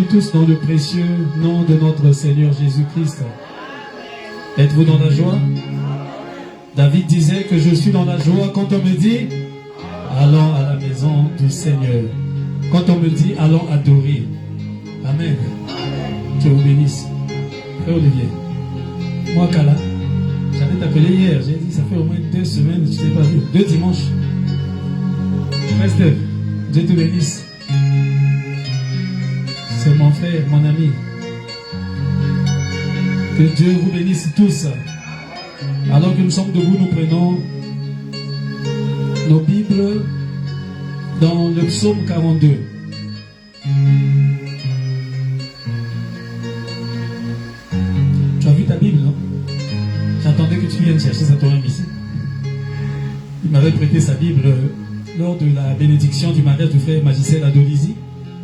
Tous dans le précieux nom de notre Seigneur Jésus-Christ. Êtes-vous dans la joie? David disait que je suis dans la joie quand on me dit allons à la maison du Seigneur. Quand on me dit allons adorer. Amen. Dieu vous bénisse. Frère Olivier, moi Kala, j'allais t'appeler hier. J'ai dit ça fait au moins 2 semaines, je ne t'ai pas vu. 2 dimanches. Frère Steph, Dieu te bénisse. C'est mon frère, mon ami. Que Dieu vous bénisse tous. Alors que nous sommes debout, nous prenons nos Bibles dans le psaume 42. Tu as vu ta Bible, non? J'attendais que tu viennes chercher ça toi-même ici. Il m'avait prêté sa Bible lors de la bénédiction du mariage du frère Magicel Adolisi,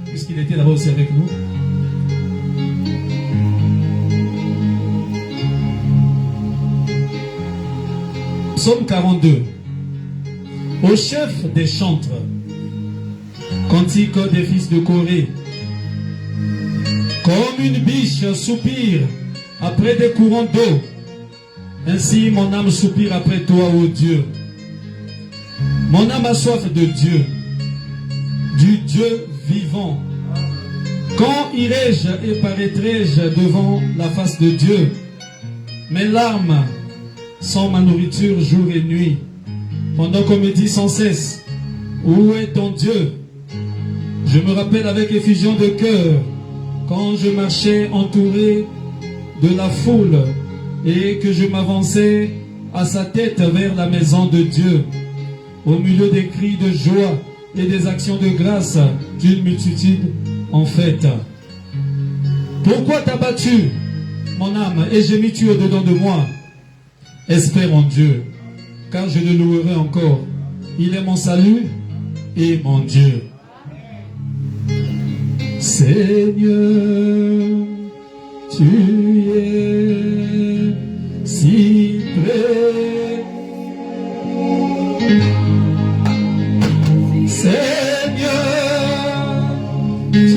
puisqu'il était là-bas aussi avec nous. Psaume 42. Au chef des chantres, cantique des fils de Corée. Comme une biche soupire après des courants d'eau, ainsi mon âme soupire après toi, ô Dieu. Mon âme a soif de Dieu, du Dieu vivant. Quand irai-je et paraîtrai-je devant la face de Dieu? Mes larmes sont ma nourriture jour et nuit, pendant qu'on me dit sans cesse, où est ton Dieu? Je me rappelle avec effusion de cœur, quand je marchais entouré de la foule, et que je m'avançais à sa tête vers la maison de Dieu, au milieu des cris de joie et des actions de grâce d'une multitude en fête. Pourquoi t'as battu, mon âme, et gémis-tu au-dedans de moi? Espère en Dieu, car je le louerai encore. Il est mon salut et mon Dieu. Seigneur, tu es si près. Seigneur, tu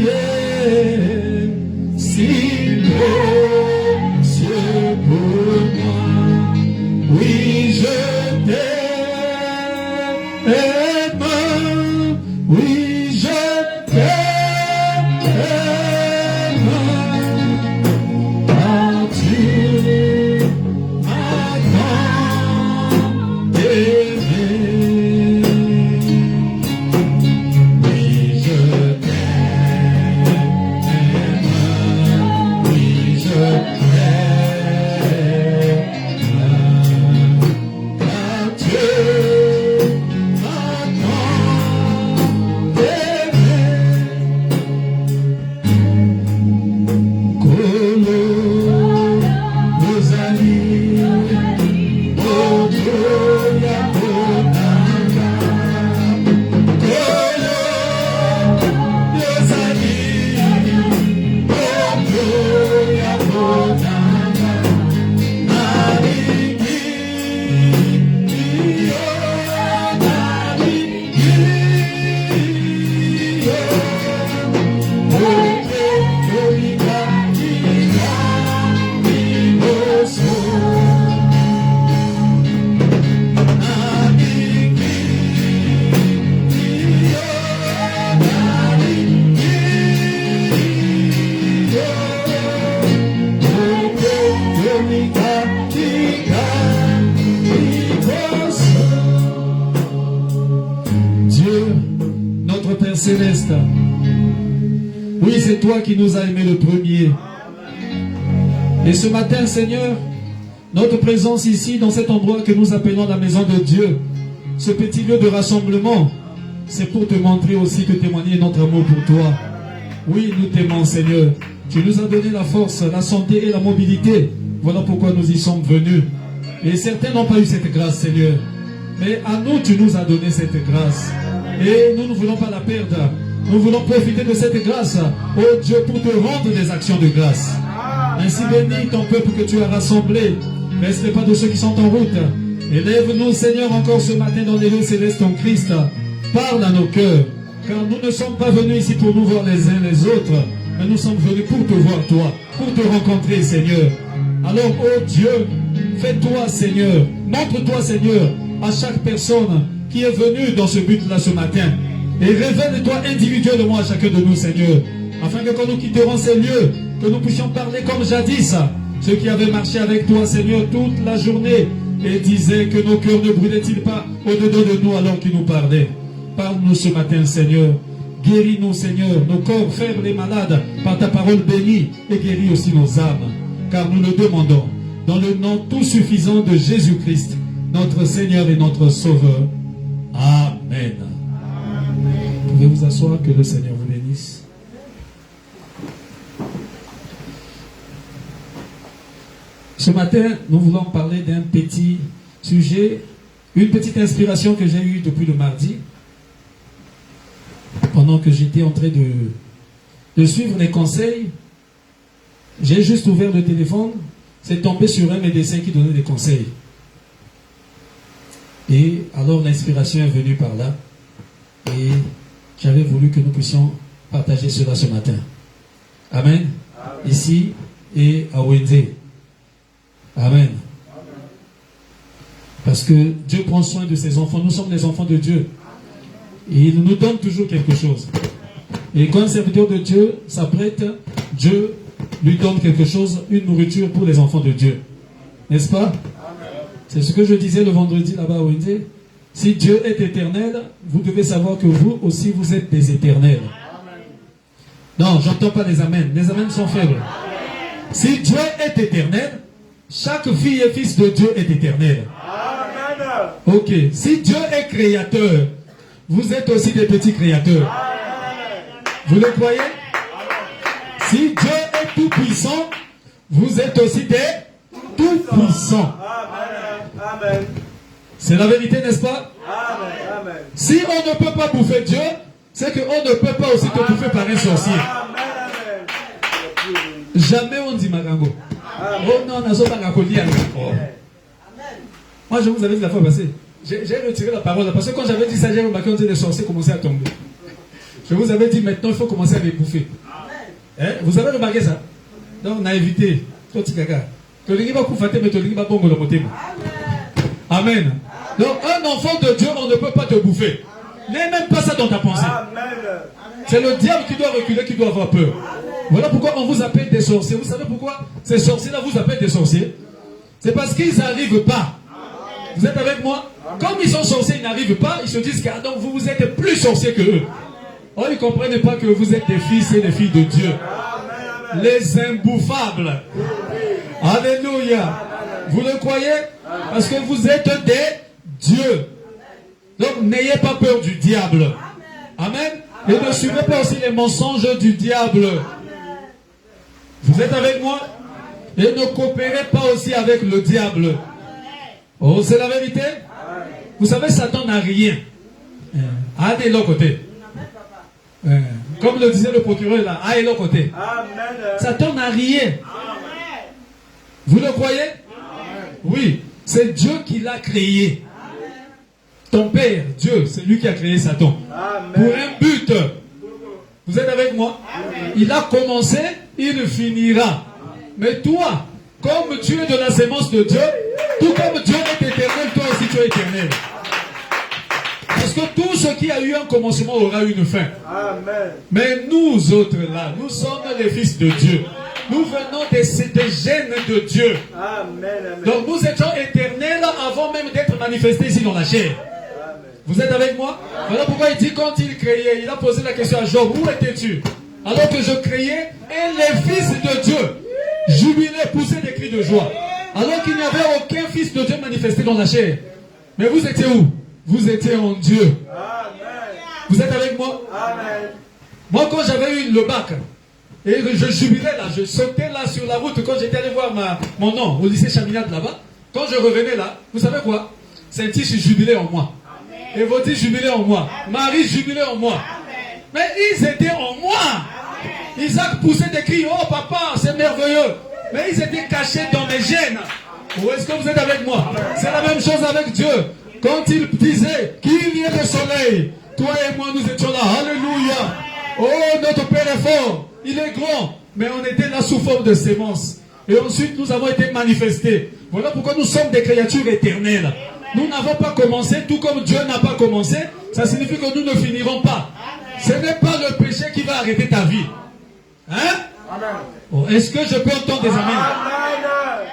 es si précieux pour moi. Oui, je t'aime. Oui, je t'aime. Car tu m'as céleste. Oui, c'est toi qui nous as aimés le premier. Et ce matin, Seigneur, notre présence ici, dans cet endroit que nous appelons la maison de Dieu, ce petit lieu de rassemblement, c'est pour te montrer aussi, te témoigner notre amour pour toi. Oui, nous t'aimons, Seigneur. Tu nous as donné la force, la santé et la mobilité. Voilà pourquoi nous y sommes venus. Et certains n'ont pas eu cette grâce, Seigneur. Mais à nous, tu nous as donné cette grâce. Et nous ne voulons pas la perdre. Nous voulons profiter de cette grâce, oh Dieu, pour te rendre des actions de grâce. Ainsi bénis ton peuple que tu as rassemblé. Reste pas de ceux qui sont en route. Élève-nous, Seigneur, encore ce matin dans les lieux célestes en Christ. Parle à nos cœurs. Car nous ne sommes pas venus ici pour nous voir les uns les autres, mais nous sommes venus pour te voir toi, pour te rencontrer, Seigneur. Alors, oh Dieu, fais-toi, Seigneur, montre-toi, Seigneur, à chaque personne qui est venue dans ce but-là ce matin. Et révèle-toi individuellement à chacun de nous, Seigneur, afin que quand nous quitterons ces lieux, que nous puissions parler comme jadis, ceux qui avaient marché avec toi, Seigneur, toute la journée, et disaient que nos cœurs ne brûlaient-ils pas au-dedans de nous alors qu'ils nous parlaient. Parle-nous ce matin, Seigneur. Guéris-nous, Seigneur, nos corps faibles et malades, par ta parole bénie, et guéris aussi nos âmes. Car nous le demandons, dans le nom tout suffisant de Jésus-Christ, notre Seigneur et notre Sauveur. Amen. Vous pouvez vous asseoir, que le Seigneur vous bénisse. Ce matin, nous voulons parler d'un petit sujet, une petite inspiration que j'ai eue depuis le mardi. Pendant que j'étais en train de suivre les conseils, j'ai juste ouvert le téléphone, c'est tombé sur un médecin qui donnait des conseils. Et alors l'inspiration est venue par là. Et j'avais voulu que nous puissions partager cela ce matin. Amen. Amen. Ici et à Wende. Amen. Parce que Dieu prend soin de ses enfants. Nous sommes les enfants de Dieu. Et il nous donne toujours quelque chose. Et quand un serviteur de Dieu s'apprête, Dieu lui donne quelque chose, une nourriture pour les enfants de Dieu. N'est-ce pas? C'est ce que je disais le vendredi là-bas à Wende. Si Dieu est éternel, vous devez savoir que vous aussi vous êtes des éternels. Non, j'entends pas les amens. Les amens sont faibles. Si Dieu est éternel, chaque fille et fils de Dieu est éternel. Ok. Si Dieu est créateur, vous êtes aussi des petits créateurs. Vous le croyez? Si Dieu est tout puissant, vous êtes aussi des tout puissants. C'est la vérité, n'est-ce pas? Si on ne peut pas bouffer Dieu, c'est qu'on ne peut pas aussi te bouffer par un sorcier. Jamais on dit Marango. Oh non, on a pas Moi, je vous avais dit la fois passée. J'ai retiré la parole parce que quand j'avais dit ça, j'ai remarqué que les sorciers commençaient à tomber. Je vous avais dit maintenant, il faut commencer à les bouffer. Hein? Vous avez remarqué ça? Donc, on a évité. Amen. Donc, un enfant de Dieu, on ne peut pas te bouffer. N'aie même pas ça dans ta pensée. C'est le diable qui doit reculer, qui doit avoir peur. Voilà pourquoi on vous appelle des sorciers. Vous savez pourquoi ces sorciers-là vous appellent des sorciers? C'est parce qu'ils n'arrivent pas. Vous êtes avec moi? Comme ils sont sorciers, ils n'arrivent pas, ils se disent que donc vous êtes plus sorciers que eux. Oh, ils ne comprennent pas que vous êtes des fils et des filles de Dieu. Les imbouffables. Alléluia. Vous le croyez? Parce que vous êtes des dieux. Donc n'ayez pas peur du diable. Amen. Et ne suivez pas aussi les mensonges du diable. Vous êtes avec moi? Et ne coopérez pas aussi avec le diable. Oh, c'est la vérité? Vous savez, Satan n'a rien. Ah, de l'autre côté. Comme le disait le procureur là, ah, de l'autre côté. Satan n'a rien. Vous le croyez? Oui, c'est Dieu qui l'a créé. Ton Père, Dieu, c'est lui qui a créé Satan. Pour un but. Vous êtes avec moi? Il a commencé, il finira. Mais toi, comme tu es de la sémence de Dieu, tout comme Dieu est éternel, toi aussi tu es éternel. Parce que tout ce qui a eu un commencement aura une fin. Amen. Mais nous autres là, nous sommes les fils de Dieu. Nous venons des gènes de Dieu. Amen. Donc nous étions éternels avant même d'être manifestés ici dans la chair. Amen. Vous êtes avec moi? Voilà pourquoi il dit quand il créait, il a posé la question à Job, où étais-tu? Alors que je créais et les fils de Dieu jubilaient, poussaient des cris de joie. Alors qu'il n'y avait aucun fils de Dieu manifesté dans la chair. Mais vous étiez où? Vous étiez en Dieu. Vous êtes avec moi? Moi, quand j'avais eu le bac, et je jubilais là, je sautais là sur la route quand j'étais allé voir mon nom au lycée Chaminade là-bas. Quand je revenais là, vous savez quoi? Saint-Tiche jubilait en moi. Évoti jubilait en moi. Marie jubilait en moi. Mais ils étaient en moi. Isaac poussait des cris, oh papa, c'est merveilleux. Mais ils étaient cachés dans mes gènes. Où est-ce que vous êtes avec moi? C'est la même chose avec Dieu. Quand il disait qu'il y ait le soleil, toi et moi nous étions là. Alléluia. Oh, notre Père est fort. Il est grand. Mais on était là sous forme de sémence. Et ensuite nous avons été manifestés. Voilà pourquoi nous sommes des créatures éternelles. Nous n'avons pas commencé, tout comme Dieu n'a pas commencé. Ça signifie que nous ne finirons pas. Ce n'est pas le péché qui va arrêter ta vie. Hein? Oh, est-ce que je peux entendre des amens?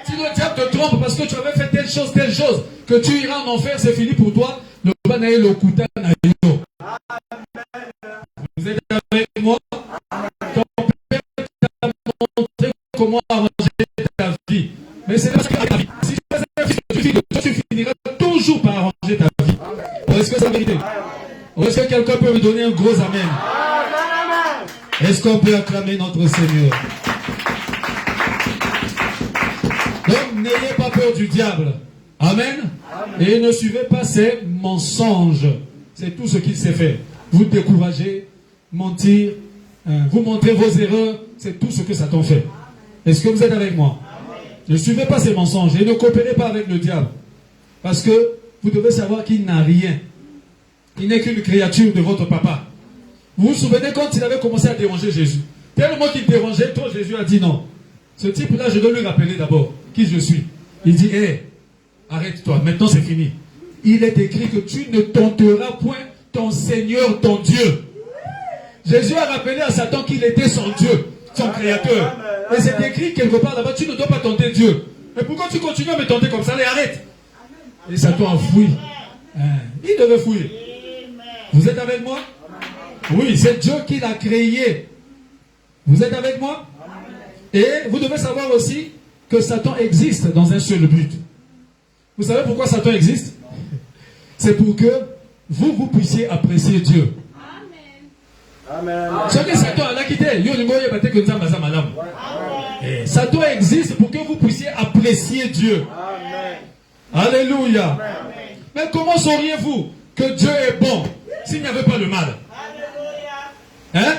Si le diable te trompe parce que tu avais fait telle chose, que tu iras en enfer, c'est fini pour toi. Le banaï, le kouta, naïo. Vous êtes avec moi? Ton père t'a montré comment arranger ta vie. Mais c'est pas ce que ta vie. Si tu fais un fils de Dieu, tu finiras toujours par arranger ta vie. Oh, est-ce que c'est la vérité? Oh, est-ce que quelqu'un peut me donner un gros amen? Est-ce qu'on peut acclamer notre Seigneur? Donc, n'ayez pas peur du diable. Amen. Et ne suivez pas ses mensonges. C'est tout ce qu'il sait faire. Vous décourager, mentir, vous montrer vos erreurs. C'est tout ce que Satan fait. Est-ce que vous êtes avec moi? Ne suivez pas ses mensonges et ne coopérez pas avec le diable. Parce que vous devez savoir qu'il n'a rien. Il n'est qu'une créature de votre papa. Vous vous souvenez quand il avait commencé à déranger Jésus? Tellement qu'il dérangeait, toi Jésus a dit non. Ce type-là, je dois lui rappeler d'abord qui je suis. Il dit, hé, arrête-toi, maintenant c'est fini. Il est écrit que tu ne tenteras point ton Seigneur, ton Dieu. Jésus a rappelé à Satan qu'il était son Dieu, son créateur. Et c'est écrit quelque part là-bas, tu ne dois pas tenter Dieu. Mais pourquoi tu continues à me tenter comme ça? Allez, arrête. Et Satan a fui. Il devait fuir. Vous êtes avec moi? Oui, c'est Dieu qui l'a créé. Vous êtes avec moi? Et vous devez savoir aussi que Satan existe dans un seul but. Vous savez pourquoi Satan existe? C'est pour que vous puissiez apprécier Dieu. Amen. Ce que Satan a quitté, Satan existe pour que vous puissiez apprécier Dieu. Amen. Alléluia. Amen. Mais comment sauriez-vous que Dieu est bon s'il n'y avait pas le mal? Hein?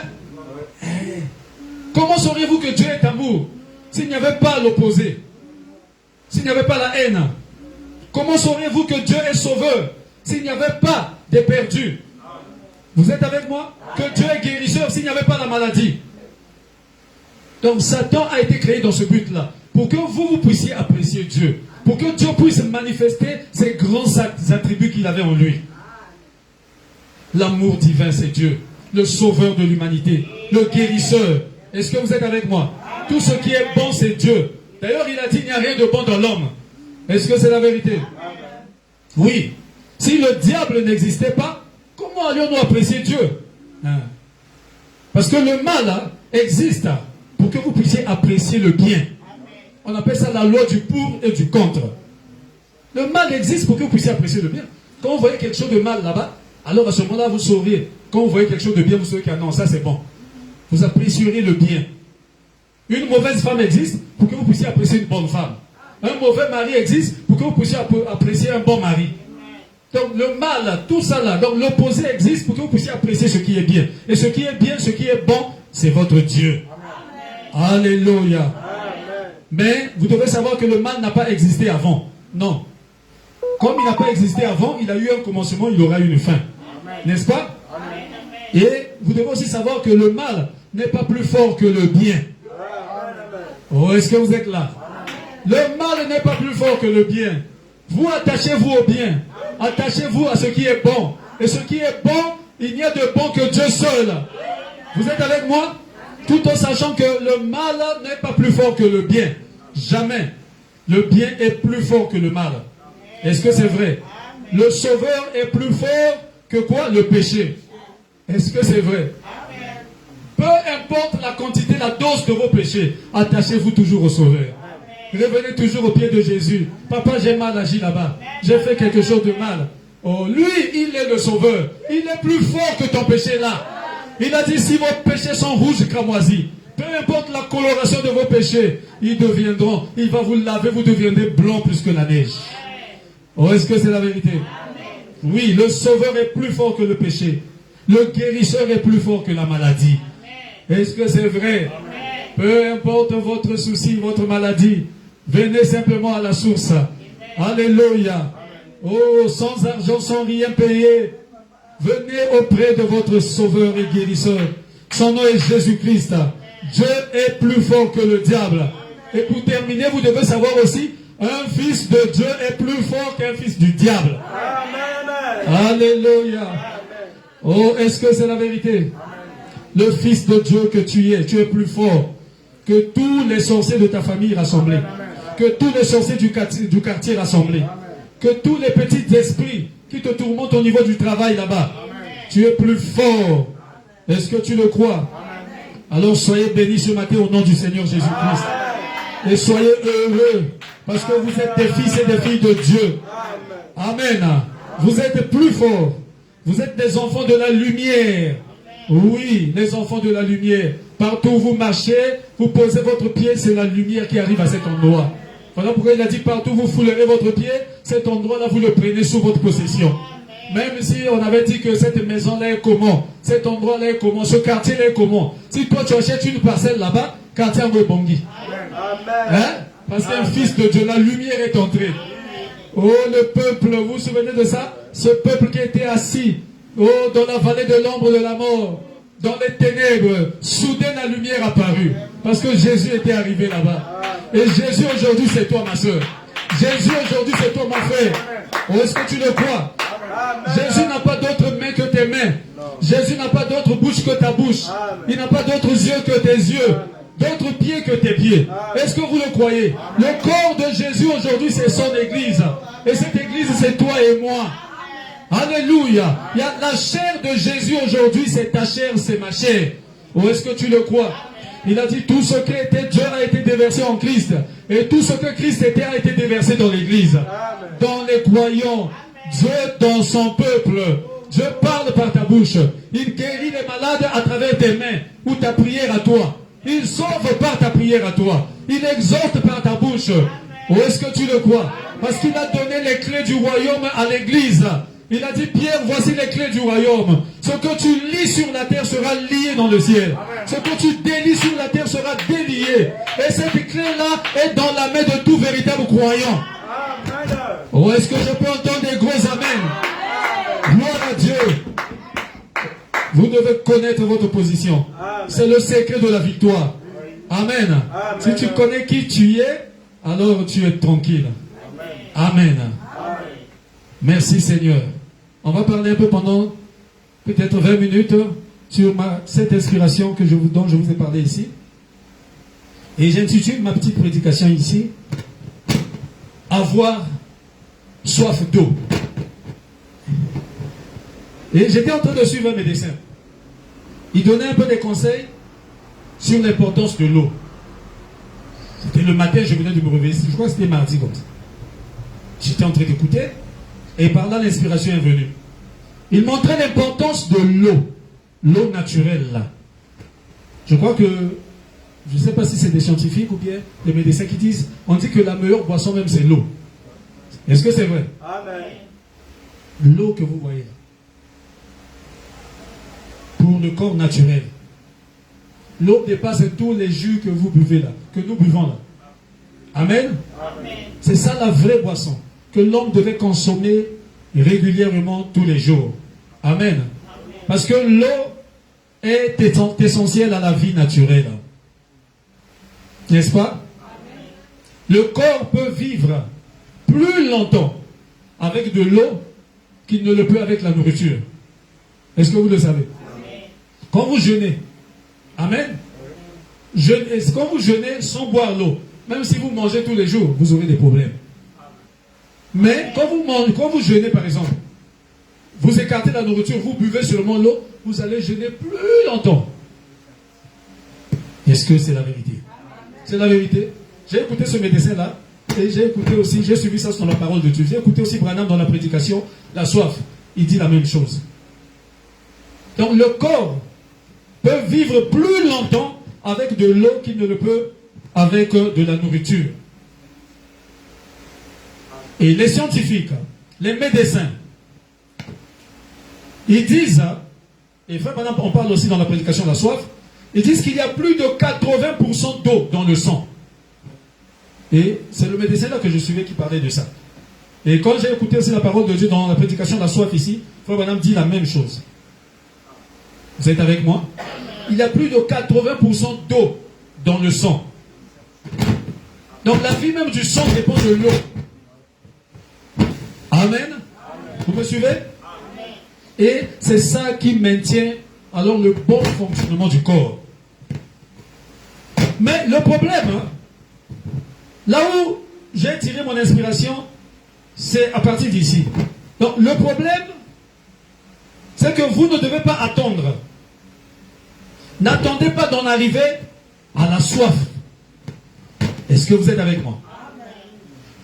Comment sauriez-vous que Dieu est amour s'il n'y avait pas l'opposé? S'il n'y avait pas la haine? Comment sauriez-vous que Dieu est sauveur s'il n'y avait pas des perdus? Vous êtes avec moi? Que Dieu est guérisseur s'il n'y avait pas la maladie? Donc Satan a été créé dans ce but-là, pour que vous puissiez apprécier Dieu, pour que Dieu puisse manifester ces grands attributs qu'il avait en lui. L'amour divin, c'est Dieu. Le sauveur de l'humanité, le guérisseur. Est-ce que vous êtes avec moi? Tout ce qui est bon, c'est Dieu. D'ailleurs, il a dit, il n'y a rien de bon dans l'homme. Est-ce que c'est la vérité? Oui. Si le diable n'existait pas, comment allions-nous apprécier Dieu? Parce que le mal existe pour que vous puissiez apprécier le bien. On appelle ça la loi du pour et du contre. Le mal existe pour que vous puissiez apprécier le bien. Quand vous voyez quelque chose de mal là-bas, alors à ce moment-là, vous saurez. Quand vous voyez quelque chose de bien, vous saurez que non, ça c'est bon. Vous apprécierez le bien. Une mauvaise femme existe pour que vous puissiez apprécier une bonne femme. Un mauvais mari existe pour que vous puissiez apprécier un bon mari. Donc le mal, tout ça là, donc l'opposé existe pour que vous puissiez apprécier ce qui est bien. Et ce qui est bien, ce qui est bon, c'est votre Dieu. Amen. Alléluia. Amen. Mais vous devez savoir que le mal n'a pas existé avant. Non. Comme il n'a pas existé avant, il a eu un commencement, il aura une fin. N'est-ce pas? Amen. Et vous devez aussi savoir que le mal n'est pas plus fort que le bien. Oh, est-ce que vous êtes là? Le mal n'est pas plus fort que le bien. Vous attachez-vous au bien. Attachez-vous à ce qui est bon. Et ce qui est bon, il n'y a de bon que Dieu seul. Vous êtes avec moi? Tout en sachant que le mal n'est pas plus fort que le bien. Jamais. Le bien est plus fort que le mal. Est-ce que c'est vrai? Le sauveur est plus fort que quoi? Le péché. Est-ce que c'est vrai? Peu importe la quantité, la dose de vos péchés, attachez-vous toujours au sauveur. Revenez toujours au pied de Jésus. Papa, j'ai mal agi là-bas. J'ai fait quelque chose de mal. Oh, lui, il est le sauveur. Il est plus fort que ton péché là. Il a dit, si vos péchés sont rouges cramoisis, peu importe la coloration de vos péchés, ils deviendront, il va vous laver, vous deviendrez blanc plus que la neige. Oh, est-ce que c'est la vérité? Oui, le sauveur est plus fort que le péché. Le guérisseur est plus fort que la maladie. Est-ce que c'est vrai? Peu importe votre souci, votre maladie, venez simplement à la source. Alléluia. Oh, sans argent, sans rien payer. Venez auprès de votre sauveur et guérisseur. Son nom est Jésus-Christ. Dieu est plus fort que le diable. Et pour terminer, vous devez savoir aussi, un fils de Dieu est plus fort qu'un fils du diable. Amen. Alléluia. Oh, est-ce que c'est la vérité? Le fils de Dieu que tu es plus fort que tous les sorciers de ta famille rassemblés, que tous les sorciers du quartier rassemblés, que tous les petits esprits qui te tourmentent au niveau du travail là-bas. Tu es plus fort. Est-ce que tu le crois? Alors soyez bénis ce matin au nom du Seigneur Jésus-Christ. Et soyez heureux parce que vous êtes des fils et des filles de Dieu. Amen. Vous êtes plus forts. Vous êtes des enfants de la lumière. Oui, les enfants de la lumière. Partout où vous marchez, vous posez votre pied, c'est la lumière qui arrive à cet endroit. Voilà pourquoi il a dit, partout où vous foulerez votre pied, cet endroit-là, vous le prenez sous votre possession. Même si on avait dit que cette maison-là est comment, cet endroit-là est comment, ce quartier-là est comment. Si toi tu achètes une parcelle là-bas, quartier en Bongi. Hein? Parce qu'un fils de Dieu, la lumière est entrée. Oh, le peuple, vous vous souvenez de ça? Ce peuple qui était assis, oh, dans la vallée de l'ombre de la mort, dans les ténèbres, soudain la lumière apparut. Parce que Jésus était arrivé là-bas. Et Jésus aujourd'hui, c'est toi, ma soeur. Jésus aujourd'hui, c'est toi, mon frère. Oh, est-ce que tu le crois? Jésus n'a pas d'autres mains que tes mains. Jésus n'a pas d'autre bouche que ta bouche. Il n'a pas d'autres yeux que tes yeux. D'autres pieds que tes pieds. Est-ce que vous le croyez? Le corps de Jésus aujourd'hui, c'est son église. Et cette église, c'est toi et moi. Alléluia. Il y a la chair de Jésus aujourd'hui, c'est ta chair, c'est ma chair. Ou est-ce que tu le crois? Il a dit tout ce qui était Dieu a été déversé en Christ. Et tout ce que Christ était a été déversé dans l'église. Dans les croyants. Dieu dans son peuple. Dieu parle par ta bouche. Il guérit les malades à travers tes mains ou ta prière à toi. Il sauve par ta prière à toi. Il exhorte par ta bouche. Ou est-ce que tu le crois? Parce qu'il a donné les clés du royaume à l'église. Il a dit, Pierre, voici les clés du royaume. Ce que tu lis sur la terre sera lié dans le ciel. Ce que tu délies sur la terre sera délié. Et cette clé-là est dans la main de tout véritable croyant. Oh, est-ce que je peux entendre des gros amen? Gloire à Dieu. Vous devez connaître votre position. C'est le secret de la victoire. Amen. Si tu connais qui tu es, alors tu es tranquille. Amen. Merci Seigneur. On va parler un peu pendant peut-être 20 minutes sur cette inspiration dont je vous ai parlé ici. Et j'intitule ma petite prédication ici, avoir soif d'eau. Et j'étais en train de suivre un médecin. Il donnait un peu des conseils sur l'importance de l'eau. C'était le matin, je venais de me réveiller. Je crois que c'était mardi comme ça. J'étais en train d'écouter et par là l'inspiration est venue. Il montrait l'importance de l'eau. L'eau naturelle là. Je crois que, je ne sais pas si c'est des scientifiques ou bien des médecins qui disent, on dit que la meilleure boisson même c'est l'eau. Est-ce que c'est vrai? Amen. L'eau que vous voyez là. Pour le corps naturel. L'eau dépasse tous les jus que vous buvez là, que nous buvons là. Amen. Amen. C'est ça la vraie boisson que l'homme devait consommer régulièrement tous les jours. Amen. Amen. Parce que l'eau est essentielle à la vie naturelle. N'est-ce pas? Amen. Le corps peut vivre plus longtemps avec de l'eau qu'il ne le peut avec la nourriture. Est-ce que vous le savez? Amen. Quand vous jeûnez, amen. Quand vous jeûnez sans boire l'eau, même si vous mangez tous les jours, vous aurez des problèmes. Mais quand vous mangez, quand vous jeûnez par exemple, vous écartez la nourriture, vous buvez seulement l'eau, vous allez jeûner plus longtemps. Est-ce que c'est la vérité? C'est la vérité. J'ai écouté ce médecin-là, et j'ai écouté aussi, j'ai suivi ça sur la parole de Dieu. J'ai écouté aussi Branham dans la prédication, la soif. Il dit la même chose. Donc le corps peut vivre plus longtemps avec de l'eau qu'il ne le peut avec de la nourriture. Et les scientifiques, les médecins, ils disent, et frère Branham, on parle aussi dans la prédication de la soif, ils disent qu'il y a plus de 80% d'eau dans le sang. Et c'est le médecin là que je suivais qui parlait de ça. Et quand j'ai écouté aussi la parole de Dieu dans la prédication de la soif ici, frère Branham dit la même chose. Vous êtes avec moi? Il y a plus de 80% d'eau dans le sang. Donc la vie même du sang dépend de l'eau. Amen. Vous me suivez? Et c'est ça qui maintient alors le bon fonctionnement du corps. Mais le problème, là où j'ai tiré mon inspiration, c'est à partir d'ici. Donc le problème, c'est que vous ne devez pas attendre. N'attendez pas d'en arriver à la soif. Est-ce que vous êtes avec moi?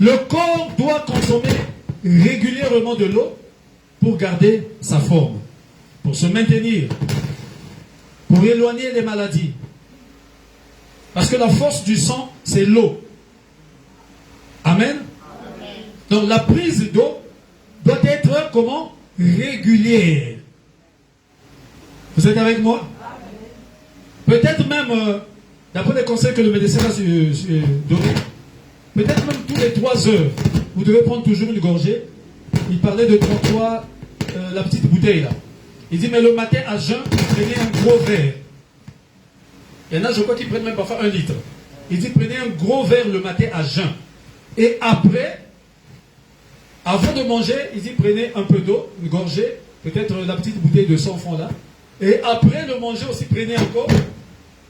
Le corps doit consommer régulièrement de l'eau pour garder sa forme, pour se maintenir, pour éloigner les maladies. Parce que la force du sang, c'est l'eau. Amen. Donc la prise d'eau doit être comment? Régulière. Vous êtes avec moi? Peut-être même, d'après les conseils que le médecin a donné, peut-être même tous les 3 heures, vous devez prendre toujours une gorgée. Il parlait de 33, la petite bouteille là. Il dit, mais le matin à jeun, prenez un gros verre. Il y en a, je crois, qui prennent même parfois 1 litre. Il dit, prenez un gros verre le matin à jeun. Et après, avant de manger, il dit, prenez un peu d'eau, une gorgée, peut-être la petite bouteille de 100 francs là. Et après le manger aussi, prenez encore.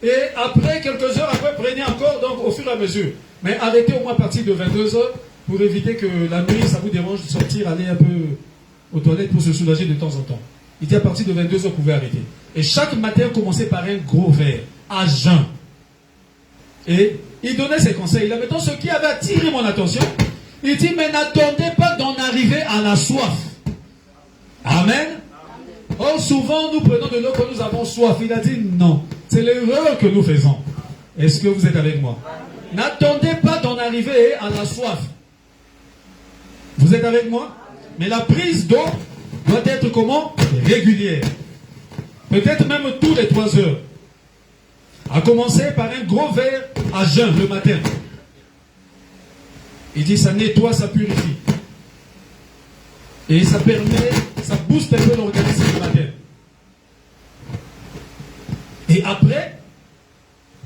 Et après, quelques heures après, prenez encore, donc au fur et à mesure. Mais arrêtez au moins à partir de 22 heures pour éviter que la nuit, ça vous dérange de sortir, aller un peu aux toilettes pour se soulager de temps en temps. Il dit à partir de 22 heures, vous pouvez arrêter. Et chaque matin, commencez par un gros verre, à jeun. Et il donnait ses conseils. Là, maintenant, ce qui avait attiré mon attention, il dit, mais n'attendez pas d'en arriver à la soif. Amen. Or, souvent, nous prenons de l'eau quand nous avons soif. Il a dit non. C'est l'erreur que nous faisons. Est-ce que vous êtes avec moi? N'attendez pas d'en arriver à la soif. Vous êtes avec moi? Mais la prise d'eau doit être comment? Régulière. Peut-être même tous les 3 heures. À commencer par un gros verre à jeun le matin. Il dit ça nettoie, ça purifie. Et ça permet, ça booste un peu l'organisme du matin. Et après,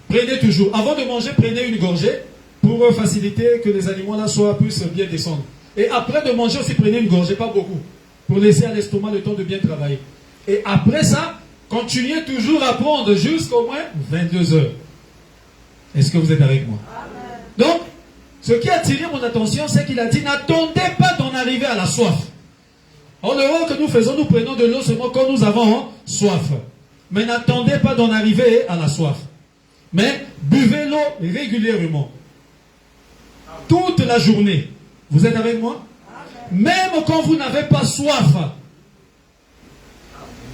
prenez toujours, avant de manger, prenez une gorgée pour faciliter que les aliments là puissent bien descendre. Et après de manger aussi, prenez une gorgée, pas beaucoup, pour laisser à l'estomac le temps de bien travailler. Et après ça, continuez toujours à prendre jusqu'au moins 22 heures. Est-ce que vous êtes avec moi? Donc, ce qui a attiré mon attention, c'est qu'il a dit, n'attendez pas d'en arriver à la soif. Or, l'erreur que nous faisons, nous prenons de l'eau seulement quand nous avons soif. Mais n'attendez pas d'en arriver à la soif. Mais buvez l'eau régulièrement. Toute la journée. Vous êtes avec moi? Même quand vous n'avez pas soif.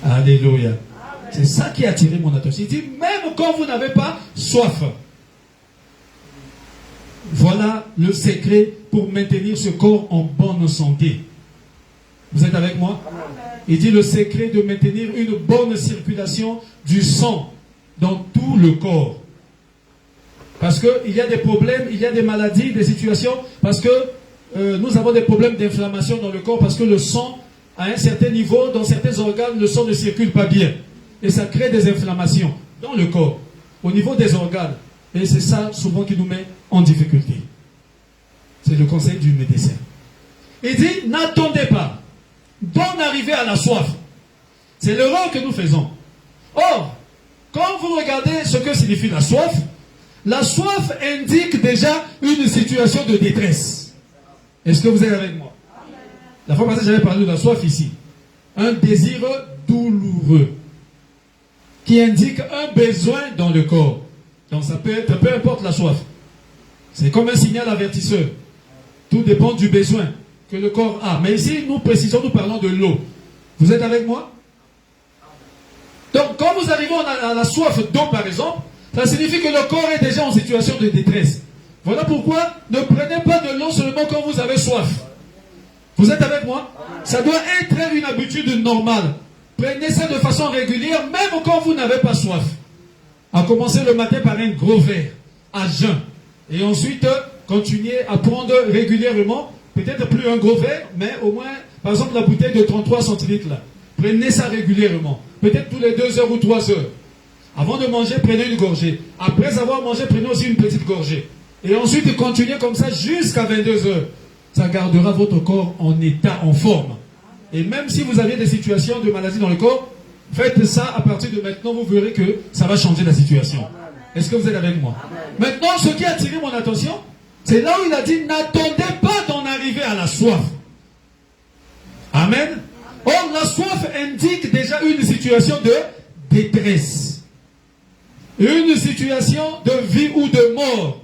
Alléluia. C'est ça qui a attiré mon attention. Il dit, même quand vous n'avez pas soif. Voilà le secret pour maintenir ce corps en bonne santé. Vous êtes avec moi? Il dit le secret de maintenir une bonne circulation du sang dans tout le corps. Parce qu'il y a des problèmes, il y a des maladies, des situations, parce que nous avons des problèmes d'inflammation dans le corps, parce que le sang, à un certain niveau, dans certains organes, le sang ne circule pas bien. Et ça crée des inflammations dans le corps, au niveau des organes. Et c'est ça souvent qui nous met en difficulté. C'est le conseil du médecin. Il dit, n'attendez pas d'en arriver à la soif. C'est l'erreur que nous faisons. Or, quand vous regardez ce que signifie la soif indique déjà une situation de détresse. Est-ce que vous êtes avec moi? La fois passée, j'avais parlé de la soif ici. Un désir douloureux qui indique un besoin dans le corps. Donc ça peut être, peu importe la soif. C'est comme un signal avertisseur. Tout dépend du besoin que le corps a. Mais ici, nous précisons, nous parlons de l'eau. Vous êtes avec moi? Donc, quand vous arrivez à la soif d'eau, par exemple, ça signifie que le corps est déjà en situation de détresse. Voilà pourquoi ne prenez pas de l'eau seulement quand vous avez soif. Vous êtes avec moi? Ça doit être une habitude normale. Prenez ça de façon régulière, même quand vous n'avez pas soif. À commencer le matin par un gros verre, à jeun. Et ensuite, continuez à prendre régulièrement, peut-être plus un gros verre, mais au moins, par exemple, la bouteille de 33 centilitres là. Prenez ça régulièrement. Peut-être tous les 2 heures ou 3 heures. Avant de manger, prenez une gorgée. Après avoir mangé, prenez aussi une petite gorgée. Et ensuite, continuez comme ça jusqu'à 22 heures. Ça gardera votre corps en état, en forme. Et même si vous avez des situations de maladie dans le corps, faites ça à partir de maintenant, vous verrez que ça va changer la situation. Est-ce que vous êtes avec moi? Maintenant, ce qui a attiré mon attention, c'est là où il a dit, n'attendez pas d'en arriver à la soif. Amen. Or, la soif indique déjà une situation de détresse. Une situation de vie ou de mort.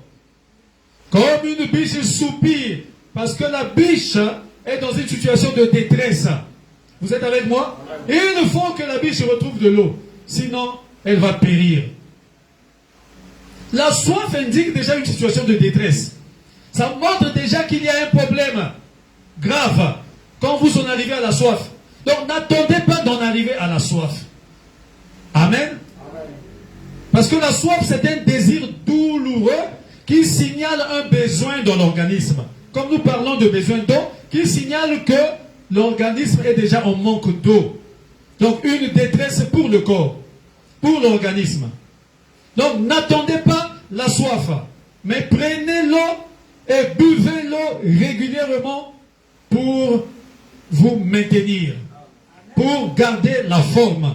Comme une biche soupire, parce que la biche est dans une situation de détresse. Vous êtes avec moi? Et il faut que la biche retrouve de l'eau. Sinon, elle va périr. La soif indique déjà une situation de détresse. Ça montre déjà qu'il y a un problème grave quand vous en arrivez à la soif. Donc n'attendez pas d'en arriver à la soif. Amen. Parce que la soif, c'est un désir douloureux qui signale un besoin dans l'organisme. Comme nous parlons de besoin d'eau, qui signale que l'organisme est déjà en manque d'eau. Donc une détresse pour le corps, pour l'organisme. Donc n'attendez pas la soif, mais prenez l'eau et buvez l'eau régulièrement pour vous maintenir, pour garder la forme.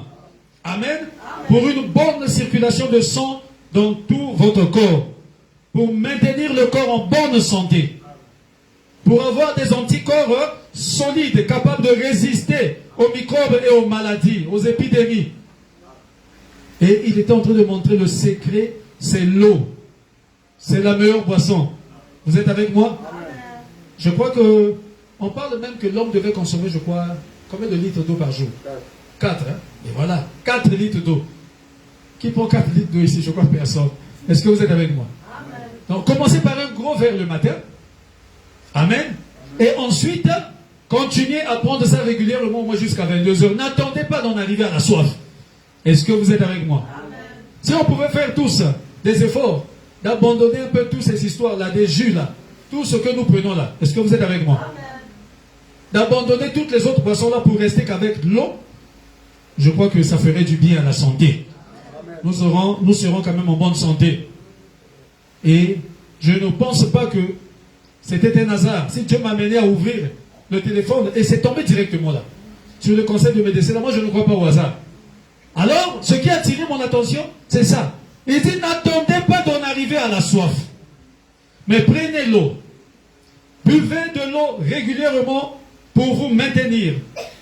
Amen. Pour une bonne circulation de sang dans tout votre corps, pour maintenir le corps en bonne santé, pour avoir des anticorps solides, capables de résister aux microbes et aux maladies, aux épidémies. Et il était en train de montrer le secret, c'est l'eau. C'est la meilleure boisson. Vous êtes avec moi? Je crois que, on parle même que l'homme devait consommer, je crois, combien de litres d'eau par jour? 4, hein? Et voilà, 4 litres d'eau. Qui prend 4 litres d'eau ici? Je crois personne. Est-ce que vous êtes avec moi? Amen. Donc, commencez par un gros verre le matin. Amen. Et ensuite, continuez à prendre ça régulièrement, au moins jusqu'à 22 heures. N'attendez pas d'en arriver à la soif. Est-ce que vous êtes avec moi? Amen. Si on pouvait faire tous des efforts, d'abandonner un peu toutes ces histoires-là, des jus là, tout ce que nous prenons là. Est-ce que vous êtes avec moi? D'abandonner toutes les autres boissons là pour rester qu'avec l'eau, je crois que ça ferait du bien à la santé. Nous serons quand même en bonne santé. Et je ne pense pas que c'était un hasard. Si Dieu m'a amené à ouvrir le téléphone et c'est tombé directement là, sur le conseil de médecin, là, moi je ne crois pas au hasard. Alors, ce qui a attiré mon attention, c'est ça. Il dit, n'attendez pas d'en arriver à la soif. Mais prenez l'eau. Buvez de l'eau régulièrement pour vous maintenir.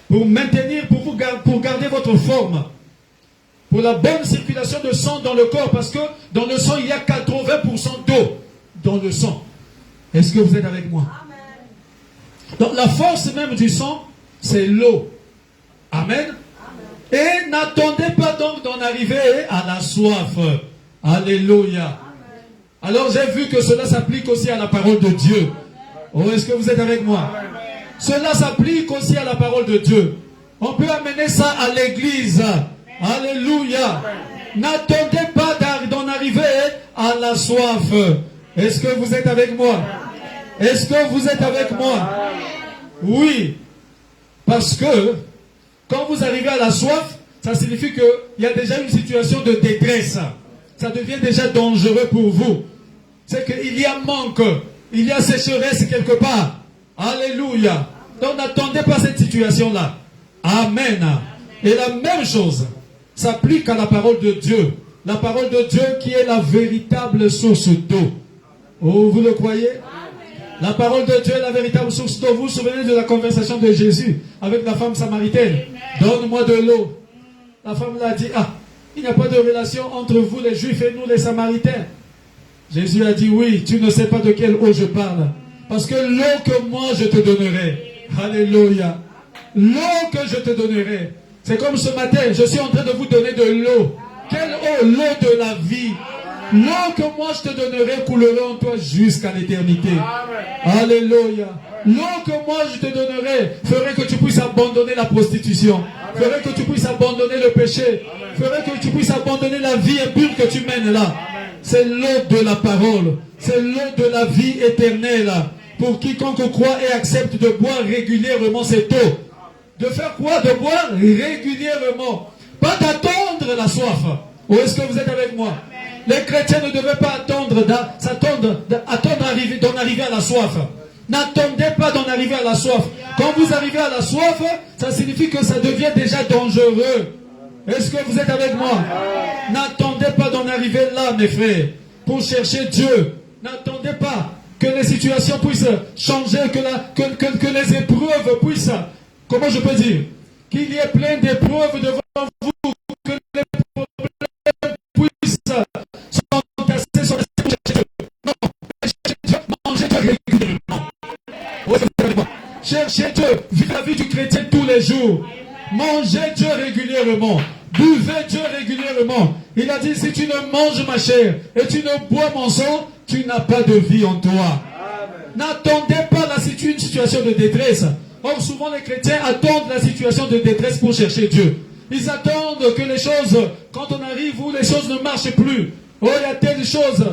Pour garder votre forme. Pour la bonne circulation de sang dans le corps. Parce que dans le sang, il y a 80% d'eau dans le sang. Est-ce que vous êtes avec moi? Amen. Donc la force même du sang, c'est l'eau. Amen. Et n'attendez pas donc d'en arriver à la soif. Alléluia. Alors j'ai vu que cela s'applique aussi à la parole de Dieu. Oh, est-ce que vous êtes avec moi? Cela s'applique aussi à la parole de Dieu. On peut amener ça à l'église. Alléluia. N'attendez pas d'en arriver à la soif. Est-ce que vous êtes avec moi? Est-ce que vous êtes avec moi? Oui. Parce que quand vous arrivez à la soif, ça signifie qu'il y a déjà une situation de détresse. Ça devient déjà dangereux pour vous. C'est qu'il y a manque. Il y a sécheresse quelque part. Alléluia. Donc n'attendez pas cette situation-là. Amen. Et la même chose s'applique à la parole de Dieu. La parole de Dieu qui est la véritable source d'eau. Oh, vous le croyez? La parole de Dieu est la véritable source d'eau. Vous vous souvenez de la conversation de Jésus avec la femme samaritaine? Donne-moi de l'eau. La femme l'a dit, ah, il n'y a pas de relation entre vous les Juifs et nous les Samaritains. Jésus a dit, oui, tu ne sais pas de quelle eau je parle. Parce que l'eau que moi je te donnerai. Alléluia. L'eau que je te donnerai. C'est comme ce matin, je suis en train de vous donner de l'eau. Quelle eau? L'eau de la vie. L'eau que moi je te donnerai coulera en toi jusqu'à l'éternité. Alléluia. L'eau que moi je te donnerai ferait que tu puisses abandonner la prostitution. Ferait que tu puisses abandonner le péché. Ferait que tu puisses abandonner la vie impure que tu mènes là. C'est l'eau de la parole. C'est l'eau de la vie éternelle. Pour quiconque croit et accepte de boire régulièrement cette eau. De faire quoi? De boire régulièrement. Pas d'attendre la soif. Ou est-ce que vous êtes avec moi? Les chrétiens ne devaient pas attendre d'en arriver à la soif. N'attendez pas d'en arriver à la soif. Quand vous arrivez à la soif, ça signifie que ça devient déjà dangereux. Est-ce que vous êtes avec moi? N'attendez pas d'en arriver là, mes frères, pour chercher Dieu. N'attendez pas que les situations puissent changer, que les épreuves puissent, comment je peux dire, qu'il y ait plein d'épreuves devant vous, que les problèmes puissent s'entasser sur les chercher Dieu. Non, cherchez Dieu, mangez Dieu régulièrement. Cherchez Dieu, vivez la vie du chrétien tous les jours. Mangez Dieu régulièrement. Buvez Dieu régulièrement. Il a dit, si tu ne manges ma chair et tu ne bois mon sang, tu n'as pas de vie en toi. N'attendez pas une situation de détresse. Or, souvent les chrétiens attendent la situation de détresse pour chercher Dieu. Ils attendent que les choses, quand on arrive où les choses ne marchent plus, oh, il y a telle chose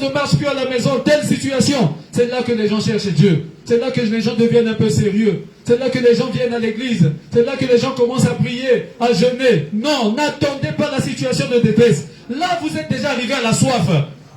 ne marche plus à la maison, telle situation. C'est là que les gens cherchent Dieu. C'est là que les gens deviennent un peu sérieux. C'est là que les gens viennent à l'église. C'est là que les gens commencent à prier, à jeûner. Non, n'attendez pas la situation de détresse. Là, vous êtes déjà arrivé à la soif.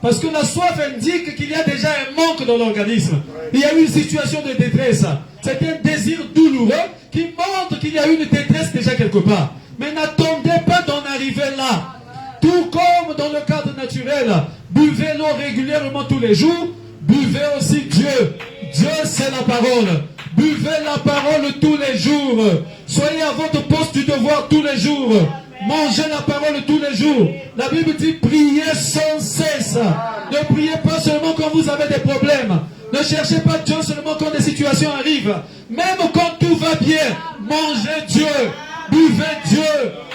Parce que la soif indique qu'il y a déjà un manque dans l'organisme. Il y a une situation de détresse. C'est un désir douloureux qui montre qu'il y a une détresse déjà quelque part. Mais n'attendez pas d'en arriver là. Tout comme dans le cadre naturel, buvez l'eau régulièrement tous les jours, buvez aussi Dieu. Dieu, c'est la parole. Buvez la parole tous les jours. Soyez à votre poste du devoir tous les jours. Mangez la parole tous les jours. La Bible dit priez sans cesse. Ne priez pas seulement quand vous avez des problèmes. Ne cherchez pas Dieu seulement quand des situations arrivent. Même quand tout va bien, mangez Dieu. Buvez Dieu,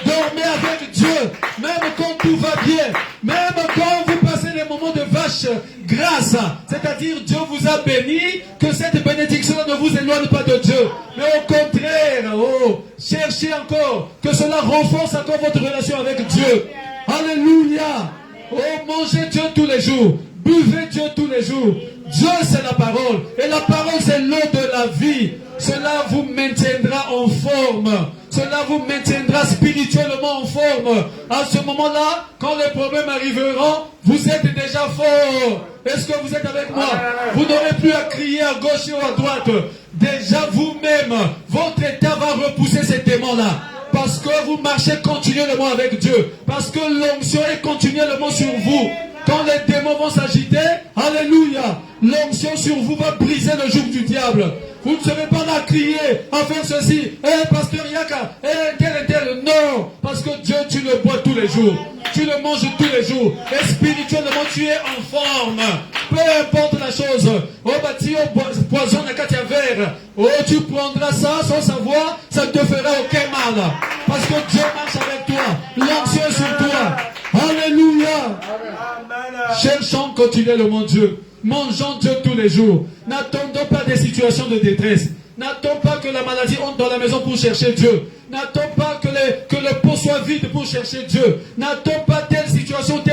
dormez avec Dieu, même quand tout va bien, même quand vous passez les moments de vache grasse, c'est-à-dire Dieu vous a béni, que cette bénédiction ne vous éloigne pas de Dieu, mais au contraire, cherchez encore, que cela renforce encore votre relation avec Dieu. Alléluia. Mangez Dieu tous les jours, buvez Dieu tous les jours. Dieu c'est la parole, et la parole c'est l'eau de la vie. Cela vous maintiendra en forme. Cela vous maintiendra spirituellement en forme. À ce moment-là, quand les problèmes arriveront, vous êtes déjà fort. Est-ce que vous êtes avec moi? Vous n'aurez plus à crier à gauche ou à droite. Déjà vous-même, votre état va repousser ces démons-là. Parce que vous marchez continuellement avec Dieu. Parce que l'onction est continuellement sur vous. Quand les démons vont s'agiter, alléluia, l'onction sur vous va briser le joug du diable. Vous ne serez pas là à crier, à faire ceci. Pasteur Yaka, tel. Non, parce que Dieu, tu le bois tous les jours. Tu le manges tous les jours. Et spirituellement, tu es en forme. Peu importe la chose. Poison n'a qu'à verre. Tu prendras ça sans savoir, ça ne te fera aucun mal. Parce que Dieu marche avec toi. L'onction est sur toi. Alléluia. Cherchons continuellement Dieu. Mangeons Dieu tous les jours. N'attendons pas des situations de détresse. N'attends pas que la maladie entre dans la maison pour chercher Dieu. N'attends pas que le pot soit vide pour chercher Dieu. N'attends pas telle situation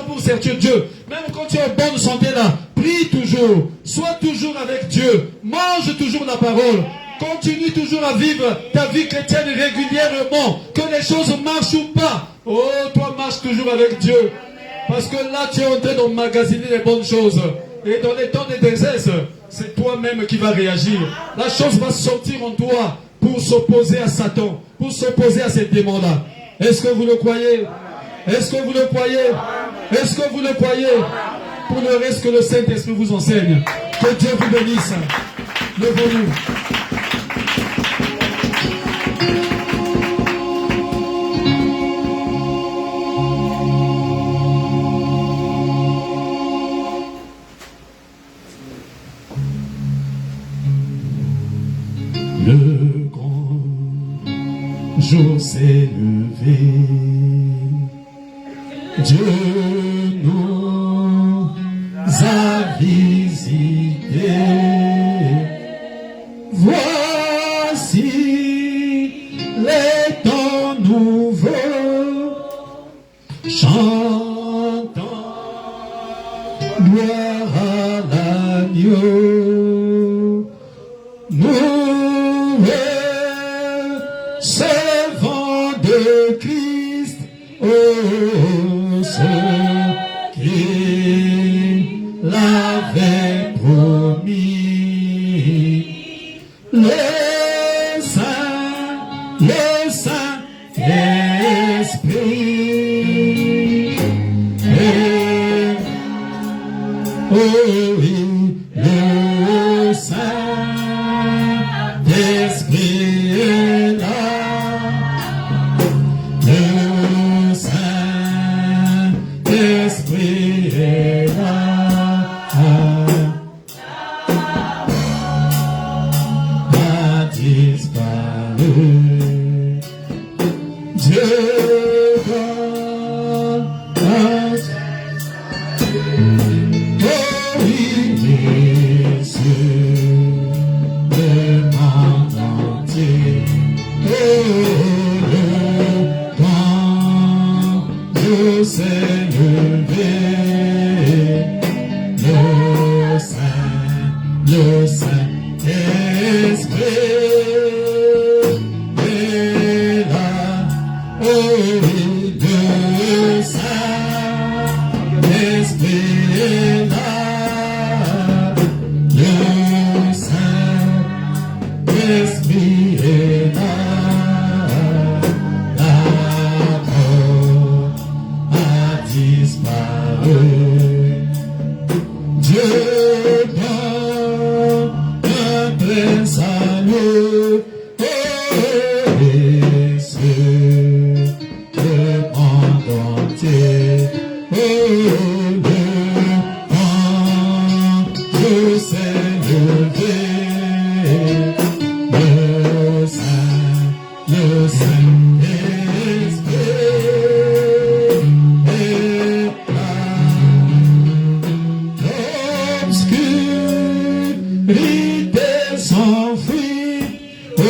pour chercher Dieu. Même quand tu es en bonne santé là, prie toujours. Sois toujours avec Dieu. Mange toujours la parole. Continue toujours à vivre ta vie chrétienne régulièrement. Que les choses marchent ou pas. Toi marche toujours avec Dieu. Parce que là tu es en train d'emmagasiner les bonnes choses. Et dans les temps de détresse, c'est toi-même qui vas réagir. La chose va sortir en toi pour s'opposer à Satan, pour s'opposer à ces démons-là. Est-ce que vous le croyez? Est-ce que vous le croyez? Est-ce que vous le croyez? Pour le reste que le Saint-Esprit vous enseigne. Que Dieu vous bénisse. Levons-nous. Le grand jour s'est levé. Dieu nous a visités. Voici les temps nouveaux, chantant gloire à l'agneau. Nous recevons de Christ, oh, ce qu'il l'avait promis. Le Saint-Esprit, oh oui, le Saint-Esprit est là. Le Saint-Esprit est là. A disparu. Dieu s'est levé, le Saint-Esprit est là, oh oui, le Saint-Esprit est là, le Saint-Esprit est là. Dieu donne un plein salut, et ce monde entier. Le Dieu s'est levé, le Saint-Esprit. L'obscurité s'enfuit, oh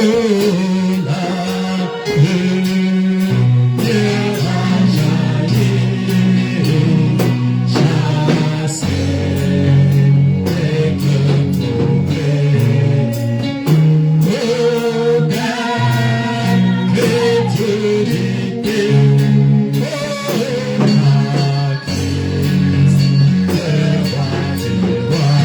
la lumière a jailli, chassez les cœurs trouvés, aucun crédulité, oh la Christ, le roi du roi.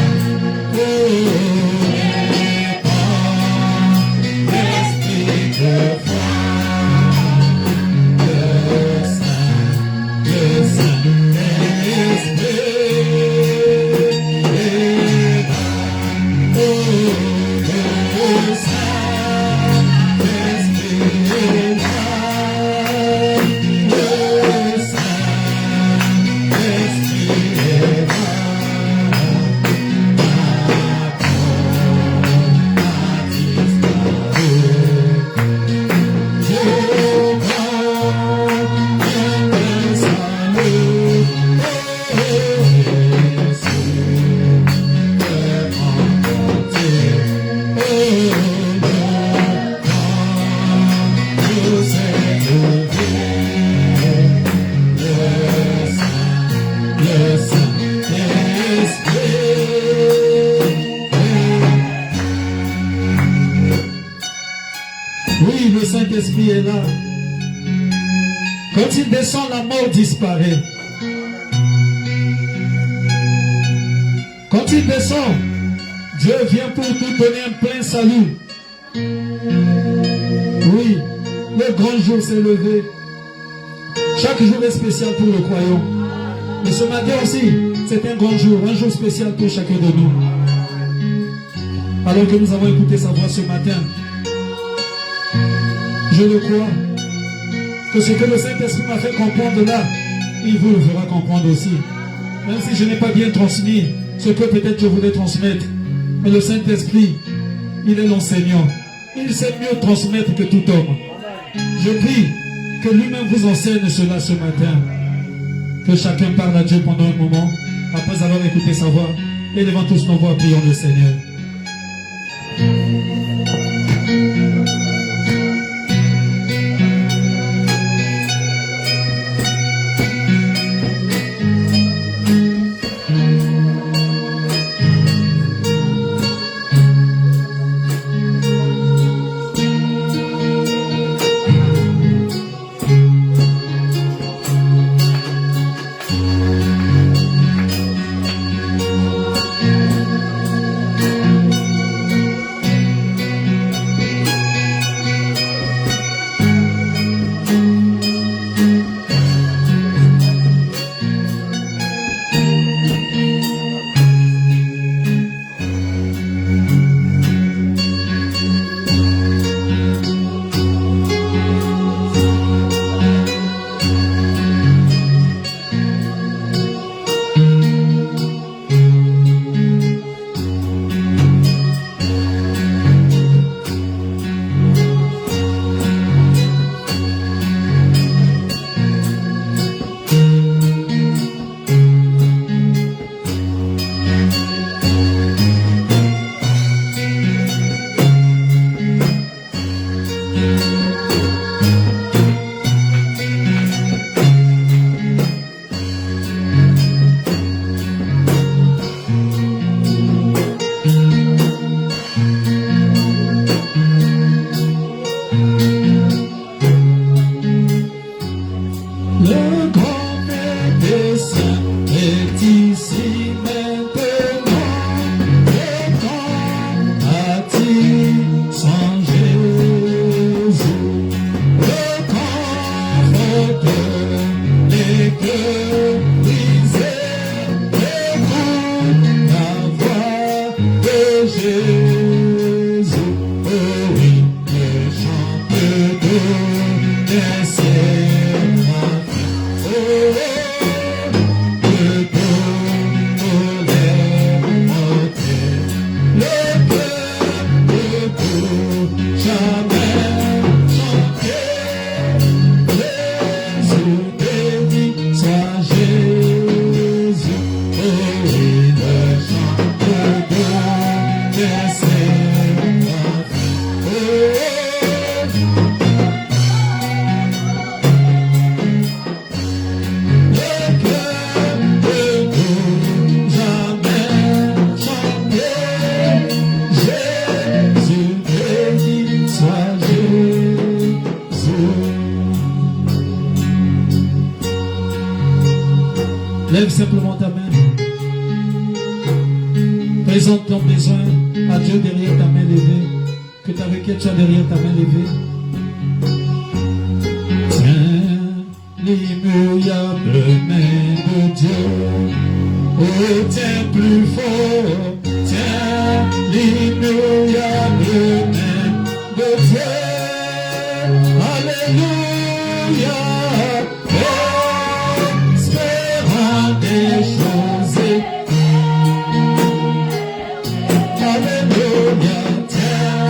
Oui, le Saint-Esprit est là. Quand il descend, la mort disparaît. Quand il descend, Dieu vient pour nous donner un plein salut. Oui, le grand jour s'est levé. Chaque jour est spécial pour le croyant. Mais ce matin aussi, c'est un grand jour spécial pour chacun de nous. Alors que nous avons écouté sa voix ce matin, je le crois, que ce que le Saint-Esprit m'a fait comprendre là, il vous le fera comprendre aussi. Même si je n'ai pas bien transmis ce que peut-être je voulais transmettre, mais le Saint-Esprit, il est l'enseignant. Il sait mieux transmettre que tout homme. Je prie que lui-même vous enseigne cela ce matin. Que chacun parle à Dieu pendant un moment, après avoir écouté sa voix. Et devant tous nos voix, prions le Seigneur. Lève simplement ta main. Présente ton besoin à Dieu derrière ta main levée. Que ta requête soit derrière ta main levée. Tiens l'immuable main de Dieu. Oh, tiens plus fort. Tiens l'immuable main de Dieu. Alléluia. Des choses. Alléluia, tiens,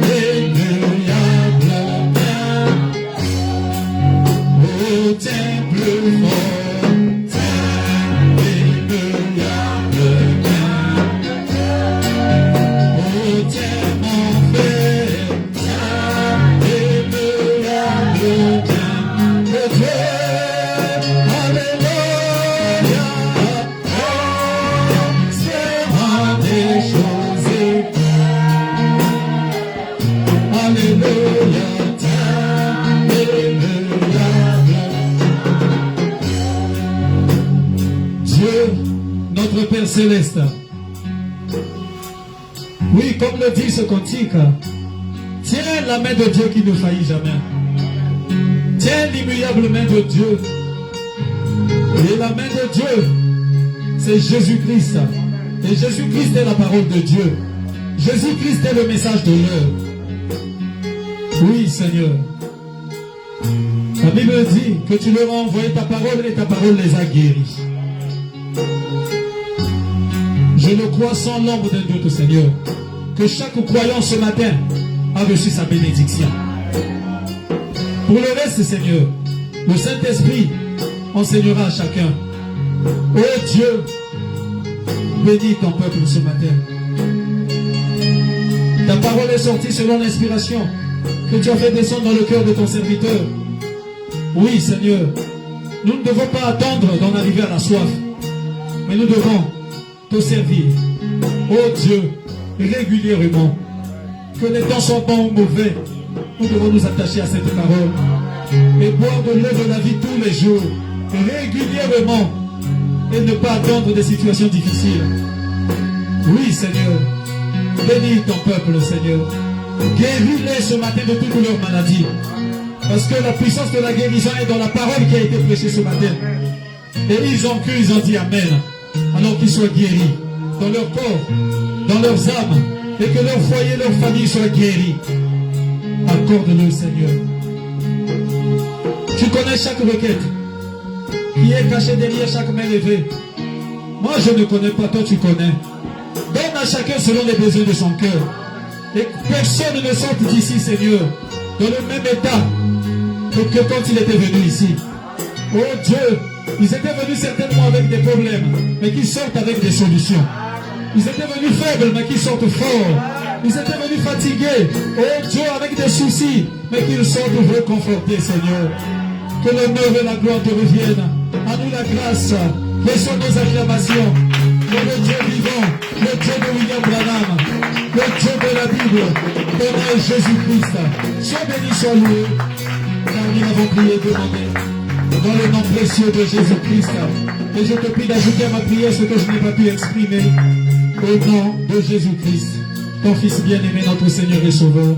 l'immuable main. Oh, tiens plus fort, tiens, l'immuable main. Oh, tiens mon frère, tiens, l'immuable main de Dieu. Notre Père Céleste, oui, comme le dit ce cantique, tiens la main de Dieu qui ne faillit jamais. Tiens l'immuable main de Dieu. Et la main de Dieu, c'est Jésus-Christ. Et Jésus-Christ est la parole de Dieu. Jésus-Christ est le message de l'heure. Oui, Seigneur. La Bible dit que tu leur as envoyé ta parole et ta parole les a guéris. Je le crois sans l'ombre d'un doute, Seigneur, que chaque croyant ce matin a reçu sa bénédiction. Pour le reste, Seigneur, le Saint-Esprit enseignera à chacun. Oh Dieu, bénis ton peuple ce matin. Ta parole est sortie selon l'inspiration que tu as fait descendre dans le cœur de ton serviteur. Oui, Seigneur, nous ne devons pas attendre d'en arriver à la soif, mais nous devons te servir, oh Dieu, régulièrement. Que les temps soient bons ou mauvais, nous devons nous attacher à cette parole et boire de l'eau de la vie tous les jours, régulièrement, et ne pas attendre des situations difficiles. Oui, Seigneur, bénis ton peuple, Seigneur. Guéris-les ce matin de toutes leurs maladies. Parce que la puissance de la guérison est dans la parole qui a été prêchée ce matin. Et ils ont cru, ils ont dit Amen. Alors qu'ils soient guéris dans leur corps, dans leurs âmes, et que leur foyer, leur famille soient guéris. Accorde-le, Seigneur. Tu connais chaque requête qui est cachée derrière chaque main levée. Moi, je ne connais pas, toi tu connais. Donne à chacun selon les besoins de son cœur. Et personne ne sorte d'ici, Seigneur, dans le même état que quand il était venu ici. Oh Dieu, ils étaient venus certainement avec des problèmes, mais qui sortent avec des solutions. Ils étaient venus faibles, mais qui sortent forts. Ils étaient venus fatigués, oh Dieu, avec des soucis, mais qu'ils sortent réconfortés, Seigneur. Que l'honneur et la gloire te reviennent. À nous la grâce. Laissons nos acclamations. Que le Dieu vivant, le Dieu de William Branham, le Dieu de la Bible, ton nom est Jésus-Christ. Sois béni, sois loué. Car nous avons prié, demandé. Dans le nom précieux de Jésus-Christ. Et je te prie d'ajouter à ma prière ce que je n'ai pas pu exprimer. Au nom de Jésus-Christ, ton Fils bien-aimé, notre Seigneur et Sauveur.